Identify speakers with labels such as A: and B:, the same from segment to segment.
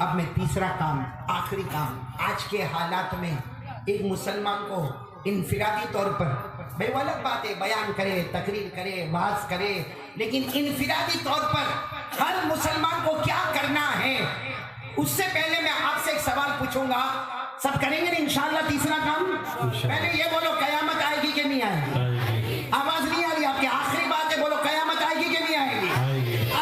A: اب میں تیسرا کام، آخری کام، آج کے حالات میں ایک مسلمان کو انفرادی طور پر، بھائی وہ الگ بات ہے بیان کرے، تقریر کرے، واعظ کرے، لیکن انفرادی طور پر ہر مسلمان کو کیا کرنا ہے، اس سے پہلے میں آپ سے ایک سوال پوچھوں گا، سب کریں گے انشاءاللہ تیسرا کام؟ پہلے یہ بولو قیامت آئے گی کہ نہیں آئے گی؟ آواز نہیں آ رہی آپ کی، آخری بات ہے، بولو قیامت آئے گی کہ نہیں آئے گی؟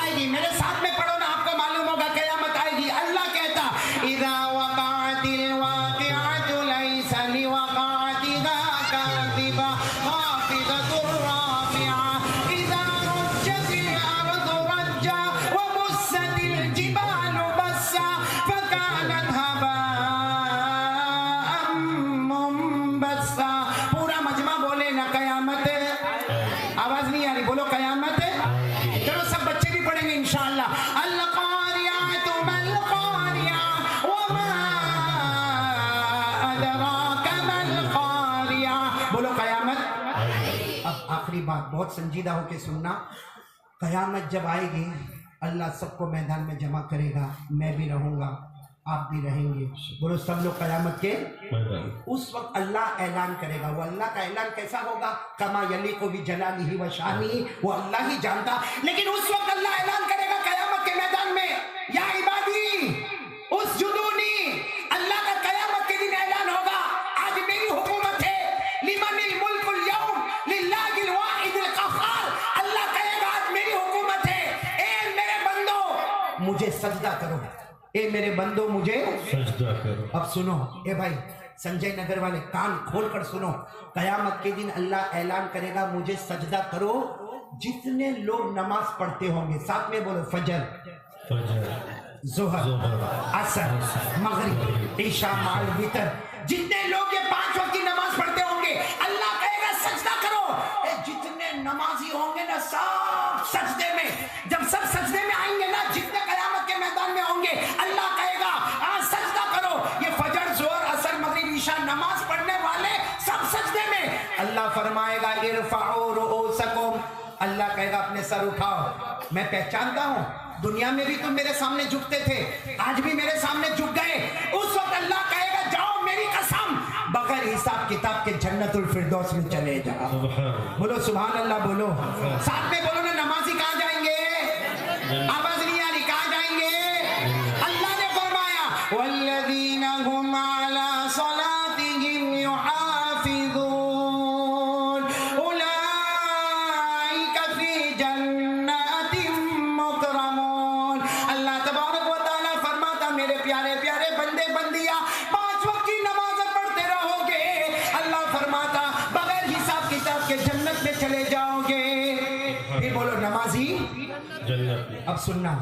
A: آئے گی۔ میرے ساتھ میں پڑھو نا، آپ کو معلوم ہوگا قیامت آئے گی۔ اللہ کہتا اذا وقعت الواقعۃ لیس لوقعتها کاذبہ خافضۃ رافعہ اذا رجت الارض رجا وبست الجبال بسا فکانت هباء منبثا۔ پورا مجمع بولے نا قیامت، آواز نہیں آ رہی، بولو قیامت۔ چلو سب بچے بھی پڑھیں گے انشاءاللہ۔ القاریعۃ ما القاریعۃ وما ادراک ما القاریعۃ، بولو قیامت۔ اب آخری بات بہت سنجیدہ ہو کے سننا، قیامت جب آئے گی اللہ سب کو میدان میں جمع کرے گا، میں بھی رہوں گا، آپ بھی رہیں گے، بولو سب لوگ قیامت کے۔ اس وقت اللہ اعلان کرے گا، وہ اللہ کا اعلان کیسا ہوگا؟ کما یلیق بجلالہ و شانہ، وہ اللہ ہی جانتا، لیکن اس وقت اللہ اعلان کرے گا قیامت کے میدان میں، یا عبادی اسجدونی، اللہ کا قیامت کے دن اعلان ہوگا، آج میری حکومت ہے، لمن الملک اليوم للہ الواحد القہار، اللہ کہے گا آج میری حکومت ہے، اے میرے بندو مجھے سجدہ کرو، اے میرے بندو مجھے سجدہ کرو۔ اب سنو، اے بھائی سنجے نگر والے کان کھول کر سنو، قیامت کے دن اللہ اعلان کرے گا مجھے سجدہ کرو، جتنے لوگ نماز پڑھتے ہوں گے، ساتھ میں بولو فجر، ظہر، عصر، مغرب، عشاء مع الوتر، جتنے لوگ یہ 5 وقت کی نماز پڑھتے ہوں گے، اللہ کہے گا سجدہ کرو، اے جتنے نمازی ہوں گے نا سب سجدے میں، جب سب سجدے میں آئیں گے نا، جتنے قیامت کے میدان میں ہوں گے، اللہ کہے گا آج سجدہ کرو، یہ فجر، ظہر، عصر، مغرب، عشاء نماز پڑھنے والے سب سجدے میں۔ اللہ فرمائے گا ارفعوا رؤوسکم، اللہ کہے گا اپنے سر اٹھاؤ، میں پہچانتا ہوں دنیا میں بھی تم میرے سامنے جھکتے تھے، آج بھی میرے سامنے جھک گئے، اس وقت اللہ کہے گا جاؤ میری قسم بغیر حساب کتاب کے جنت الفردوس میں چلے جاؤ، بولو سبحان اللہ، بولو ساتھ میں بولو نا، نمازی کہاں جائیں گے؟ آواز نہیں آ رہی، کہاں جائیں گے؟ اللہ نے فرمایا والذین هم علی صلاتهم یحافظون اولئک فی جنات مکرمون۔ اللہ تبارک و تعالیٰ فرماتا میرے پیارے پیارے بندے بندیاں 5 وقت کی نماز پڑھتے رہو گے، اللہ فرماتا بغیر حساب کتاب کے جنت میں چلے جاؤ گے۔ پھر بولو نمازی جنت۔ اب سننا،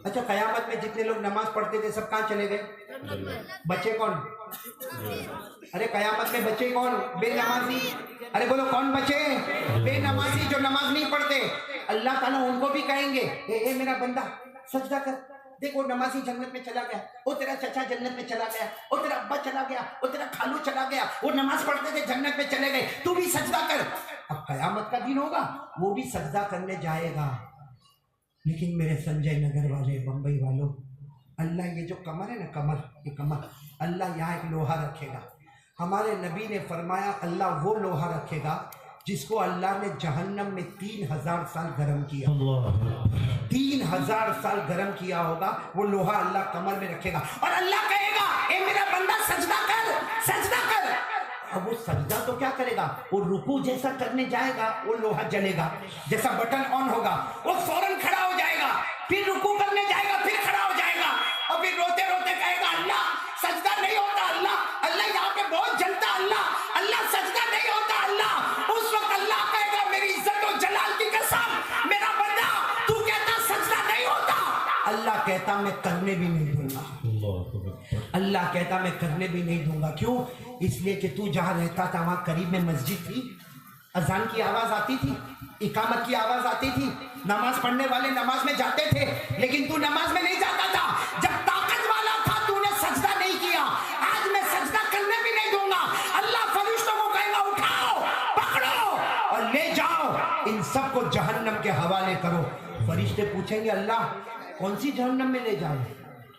A: اچھا قیامت میں جتنے لوگ نماز پڑھتے تھے سب کہاں چلے گئے؟ بچے کون؟ ارے قیامت میں بچے کون؟ بے نمازی۔ ارے بولو کون بچے؟ بے نمازی، جو نماز نہیں پڑھتے۔ اللہ تعالیٰ ان کو بھی کہیں گے اے میرا بندہ سجدہ کر، دیکھ وہ نمازی جنت میں چلا گیا، وہ تیرا چچا جنت میں چلا گیا، وہ تیرا ابا چلا گیا، وہ تیرا خالو چلا گیا، وہ نماز پڑھتے تھے جنت میں چلے گئے، تو بھی سجدہ کر۔ اب قیامت کا دن ہوگا، وہ بھی سجدہ کرنے جائے گا، لیکن میرے سنجے نگر والے، بمبئی والوں، اللہ یہ جو کمر ہے نا، کمر، یہ کمر، اللہ یہاں ایک لوہا رکھے گا، ہمارے نبی نے فرمایا اللہ وہ لوہا رکھے گا جس کو اللہ نے جہنم میں 3000 سال گرم کیا، 3000 سال گرم کیا ہوگا، وہ لوہا اللہ کمر میں رکھے گا، اور اللہ کہے گا اے میرا بندہ سجدہ کر، سجدہ کر۔ اب وہ سجدہ تو کیا کرے گا، وہ رکوع جیسا کرنے جائے گا، وہ لوہا جلے گا، جیسا بٹن آن ہوگا وہ فوراً کھڑا ہو جائے گا، پھر رکوع کرنے جائے گا، پھر کھڑا ہو جائے گا، اور پھر روتے روتے کہے گا اللہ سجدہ نہیں ہوتا، اللہ اللہ یہاں پہ بہت جلتا، اللہ اللہ سجدہ نہیں ہوتا، اللہ۔ اس وقت اللہ کہے گا میری عزت و جلال کی قسم میرا بندہ تو کہتا سجدہ نہیں ہوتا، اللہ کہتا میں کرنے بھی نہیں دوں گا، اللہ کہتا میں کرنے بھی نہیں دوں گا۔ کیوں؟ اس لیے کہ تو جہاں رہتا تھا وہاں قریب میں مسجد تھی، اذان کی آواز آتی تھی، اقامت کی آواز آتی تھی، نماز پڑھنے والے نماز میں جاتے تھے، لیکن تو نماز میں نہیں جاتا تھا، جب طاقت والا تھا تو نے سجدہ نہیں کیا، آج میں سجدہ کرنے بھی نہیں دوں گا، اللہ فرشتوں کو کہے گا اٹھاؤ، پکڑو اور لے جاؤ، ان سب کو جہنم کے حوالے کرو۔ فرشتے پوچھیں گے اللہ کون سی جہنم میں لے جاؤ؟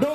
A: 2।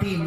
A: 3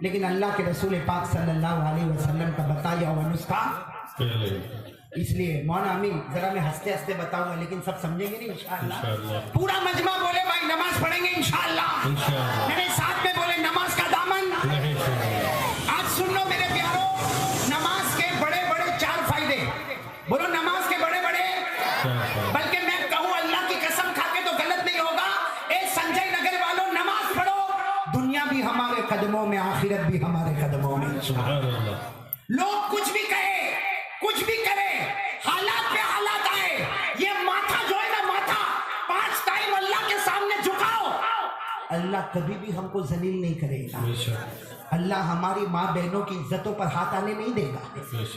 A: لیکن اللہ کے رسول پاک صلی اللہ علیہ وسلم کا بتایا ہوا نسخہ اس لیے مولانا امین ذرا میں ہنستے ہنستے بتاؤں گا لیکن سب سمجھیں گے نہیں انشاءاللہ. پورا مجمع بولے بھائی نماز پڑھیں گے انشاءاللہ. میرے ساتھ میں بولے نماز کا دامن. آج سن لو میرے پیارو, نماز کے بڑے بڑے 4 فائدے. بولو نماز کے بڑے بڑے, بلکہ میں کہوں اللہ کی قسم کھا کے تو غلط نہیں ہوگا, اے سنجے نگر والوں نماز پڑھو, دنیا بھی ہمارے قدموں میں, آخرت بھی ہمارے قدموں میں. لوگ کچھ بھی کہے, کچھ بھی کرے, حالات پہ حالات آئے, یہ ماتھا جو ہے نا ماتھا 5 ٹائم اللہ کے سامنے جھکاؤ, اللہ کبھی بھی ہم کو ذلیل نہیں کرے گا. اللہ ہماری ماں بہنوں کی عزتوں پر ہاتھ آنے نہیں دے گا.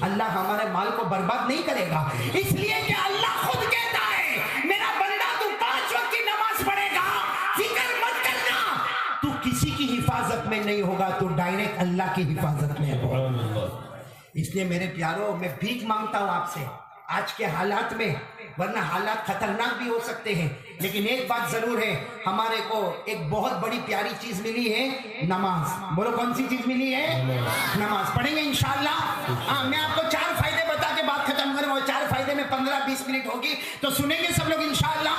A: اللہ ہمارے مال کو برباد نہیں کرے گا, اس لیے کہ اللہ خود کہتا ہے میرا بندہ تو 5 وقت کی نماز پڑھے گا, فکر مت کرنا, تو کسی کی حفاظت میں نہیں ہوگا, تو ڈائریکٹ اللہ کی حفاظت میں ہوگا. اس لیے میرے پیاروں میں بھیک مانگتا ہوں آپ سے آج کے حالات میں, ورنہ حالات خطرناک بھی ہو سکتے ہیں, لیکن ایک بات ضرور ہے, ہمارے کو ایک بہت بڑی پیاری چیز ملی ہے, نماز. بولو کون سی چیز ملی ہے؟ نماز. پڑھیں گے انشاءاللہ. ہاں میں آپ کو 4 فائدے بتا کے بات ختم کروں, 4 فائدے میں 15-20 منٹ ہوگی تو سنیں گے سب لوگ انشاءاللہ.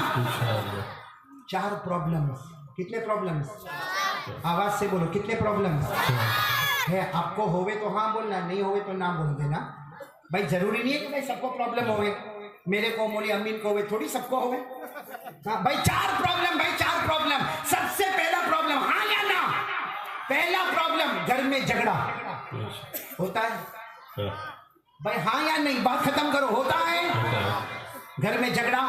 A: 4 پرابلمز. کتنے پرابلمز؟ آواز سے بولو, کتنے پرابلمز ہے آپ کو؟ ہوئے تو ہاں بولنا, نہیں ہوئے تو نہ بول دینا. بھائی ضروری نہیں ہے کہ بھائی سب کو پرابلم ہوئے, میرے کو مولی امین کو ہوئے تھوڑی سب کو ہوئے. ہاں بھائی 4 پرابلم, بھائی 4 پرابلم. سب سے پہلا پرابلم, ہاں یا نہ؟ پہلا پرابلم, گھر میں جھگڑا ہوتا ہے. بھائی ہاں یا نہیں, بات ختم کرو. ہوتا ہے گھر میں جھگڑا.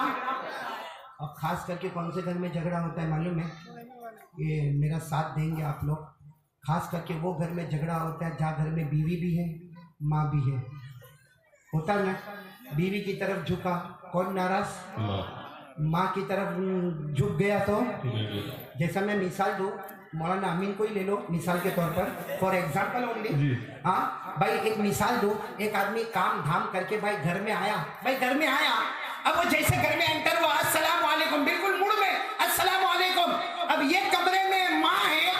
A: اور خاص کر کے کون سے گھر میں جھگڑا ہوتا ہے معلوم ہے؟ یہ میرا ساتھ دیں گے آپ لوگ. خاص کر کے وہ گھر میں جھگڑا ہوتا ہے جہاں گھر میں بیوی بھی ہے, ماں بھی ہے. ہوتا نا, بیوی کی طرف جھکا, کون ناراض؟ ماں کی طرف جھک گیا تو, جیسا میں مثال دوں, مولانا امین کو ہی لے لو مثال کے طور پر, فار ایگزامپل اونلی. ہاں بھائی ایک مثال دو, ایک آدمی کام دھام کر کے بھائی گھر میں آیا, بھائی گھر میں آیا, اب وہ جیسے گھر میں انٹر ہوا, السلام علیکم, بالکل مڑ میں السلام علیکم. اب یہ کمرے میں ماں ہے,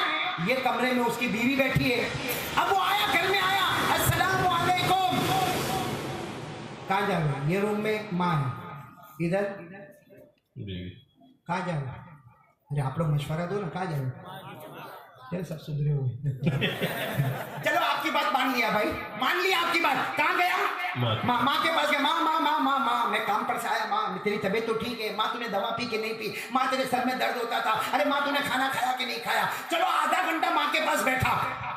A: یہ کمرے میں اس کی بیوی بیٹھی ہے. اب وہ آیا, گھر میں آیا, السلام علیکم, کہاں جا رہے ہیں؟ یہ روم میں ماں ہے, ادھر کہاں جا رہے ہیں؟ ارے آپ لوگ مشورہ دو نا, کہاں جا رہے ہیں؟ چل سب سدھرے ہوئے. چلو آپ کی بات مان لیا بھائی, مان لیا آپ کی بات. کہاں گیا؟ ماں کے پاس گیا. ماں ماں ماں ماں ماں میں کام پر سے آیا, ماں تیری طبیعت تو ٹھیک ہے؟ ماں تو نے دوا پی کے نہیں پی؟ ماں تیرے سر میں درد ہوتا تھا؟ ارے ماں تو نے کھانا کھایا کہ نہیں کھایا؟ چلو آدھا گھنٹہ ماں کے پاس بیٹھا,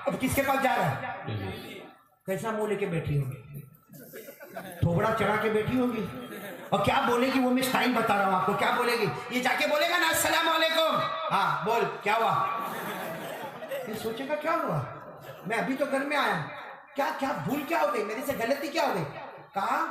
A: اب کس کے پاس جا رہا ہے؟ کیسا منہ لے کے بیٹھی ہوگی؟ تھوڑا چڑھا کے بیٹھی ہوگی. اور کیا بولے گی وہ میں ٹائم بتا رہا ہوں آپ کو, کیا بولے گی؟ یہ جا کے بولے گا نا السلام علیکم, ہاں بول کیا ہوا؟ یہ سوچے گا کیا ہوا, میں ابھی تو گھر میں آیا, کیا کیا بھول کیا ہو گئی, میرے سے غلطی کیا ہو گئی؟ کہا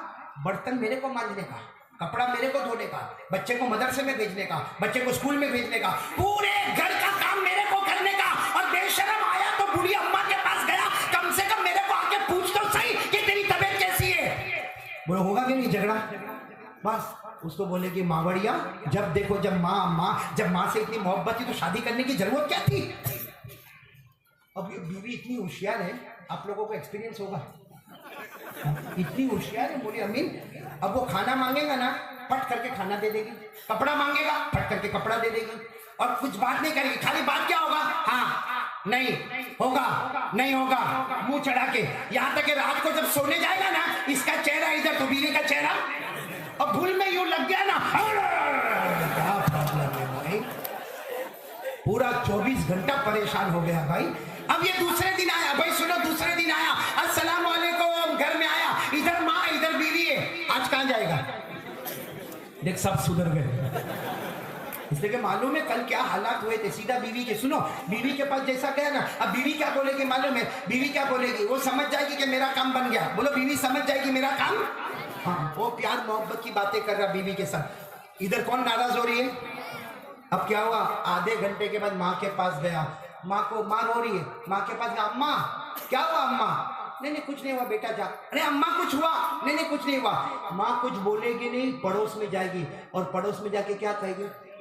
A: برتن میرے کو مانجنے کا, کپڑا میرے کو دھونے کا, بچے کو مدرسے میں بھیجنے کا, بچے کو اسکول میں بھیجنے کا, پورے گھر کا کام میرے کو کرنے کا. اور بے شرم آیا تو بوڑھی اماں کے پاس گیا, کم سے کم میرے کو آ کے پوچھ تو صحیح کہ تیری طبیعت کیسی ہے. بولو ہوگا کہ نہیں جھگڑا؟ بس اس کو بولے کہ ماوڑیا, جب دیکھو جب ماں سے اتنی محبت تھی تو شادی کرنے کی ضرورت کیا تھی؟ اب یہ بیوی اتنی ہوشیار ہے, آپ لوگوں کو ایکسپیرینس ہوگا, اتنی ہوشیار ہے بولی امین. اب وہ کھانا مانگے گا نا, پٹ کر کے کھانا دے دے گی, کپڑا مانگے گا پٹ کر کے کپڑا دے دے گی, اور کچھ بات نہیں کرے گی. خالی بات کیا ہوگا؟ ہاں نہیں ہوگا, نہیں ہوگا, منہ چڑھا کے. یہاں تک کہ رات کو جب سونے جائے گا نا, اس کا چہرہ ادھر تو بیوی کا چہرہ, اور بھول میں یوں لگ گیا نا, کیا پرابلم ہے بھائی, پورا 24 گھنٹہ پریشان ہو گیا بھائی. اب یہ دوسرے دن آیا, بھائی سنو, دوسرے دن آیا, السلام علیکم, گھر میں آیا, ادھر ماں ادھر بیوی ہے. آج کہاں جائے گا؟ دیکھ سب سدھر گئے, اس لیے کہ معلوم ہے کل کیا حالات ہوئے تھے. سیدھا بیوی کے, سنو بیوی کے پاس جیسا کہا نا, اب بیوی کیا بولے گی معلوم ہے؟ بیوی کیا بولے گی؟ وہ سمجھ جائے گی کہ میرا کام بن گیا. بولو بیوی سمجھ جائے گی میرا کام. ہاں وہ پیار محبت کی باتیں کر رہا بیوی کے ساتھ. ادھر کون ناراض ہو رہی ہے؟ اب کیا ہوا, آدھے گھنٹے کے بعد ماں کے پاس گیا, ماں رو رہی ہے, ماں کے پاس گیا, اماں کیا ہوا؟ اماں نہیں نہیں کچھ نہیں ہوا بیٹا جا. ارے اماں کچھ ہوا؟ نہیں نہیں کچھ نہیں ہوا. ماں کچھ بولے گی نہیں, پڑوس میں جائے گی, اور پڑوس میں جا کے کیا کہے گی؟